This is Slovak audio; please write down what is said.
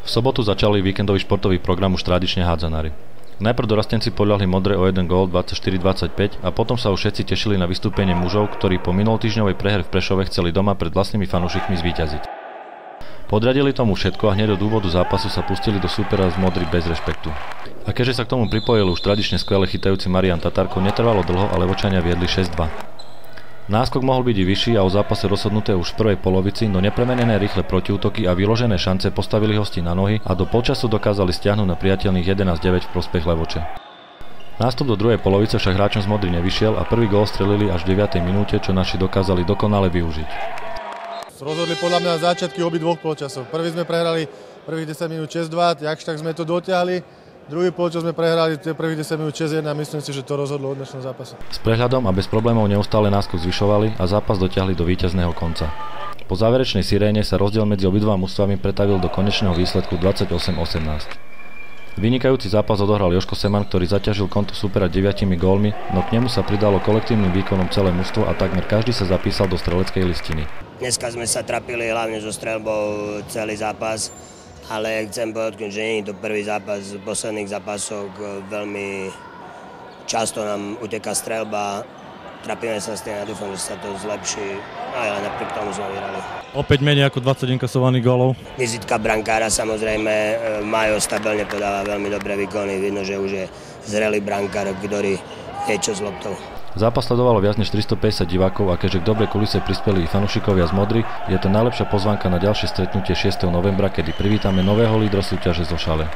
V sobotu začali víkendový športový program už tradične hádzanári. Najprv dorastenci podľahli Modre o 1 gól 24-25 a potom sa už všetci tešili na vystúpenie mužov, ktorí po minulotýždňovej prehre v Prešove chceli doma pred vlastnými fanúšikmi zvíťaziť. Podradili tomu všetko a hneď od úvodu zápasu sa pustili do súpera z Modry bez rešpektu. A keďže sa k tomu pripojil už tradične skvele chytajúci Marian Tatarko, netrvalo dlho a Levočania viedli 6-2. Náskok mohol byť i vyšší a o zápase rozhodnuté už v prvej polovici, no nepremenené rýchle protiútoky a vyložené šance postavili hosti na nohy a do polčasu dokázali stiahnuť na priateľných 11-9 v prospech Levoče. Nástup do druhej polovice však hráčom z Modry nevyšiel a prvý gól strelili až v 9. minúte, čo naši dokázali dokonale využiť. Rozhodli podľa mňa začiatky obidvoch polčasov. Prvý sme prehrali prvých 10 minút 6-2, tak sme to dotiahli. Druhý polčas sme prehrali prvých 10 minút 6-1 a myslím si, že to rozhodlo od dnešného zápasu. S prehľadom a bez problémov neustále náskok zvyšovali a zápas dotiahli do víťazného konca. Po záverečnej siréne sa rozdiel medzi obidvoma mužstvami pretavil do konečného výsledku 28-18. Vynikajúci zápas odohral Joško Seman, ktorý zaťažil konto supera 9 gólmi, no k nemu sa pridalo kolektívnym výkonom celé mužstvo a takmer každý sa zapísal do streleckej listiny. Dneska sme sa trapili hlavne so streľbou celý zápas. Ale chcem povedať, že nie je to prvý zápas. V posledných zápasoch veľmi často nám uteká streľba. Trapíme sa s tým a dúfam, že sa to zlepší. Ale napriek tomu sme vyhrali. Opäť menej ako 20 inkasovaných gólov. Vizitka brankára, samozrejme, Majo stabilne podáva veľmi dobré výkony. Vidno, že už je zrelý brankár, ktorý vie čo s loptou. Zápas sledovalo viac než 350 divákov a keďže k dobrej kulise prispeli i fanúšikovia z Modry, je to najlepšia pozvánka na ďalšie stretnutie 6. novembra, kedy privítame nového lídra súťaže zo Šale.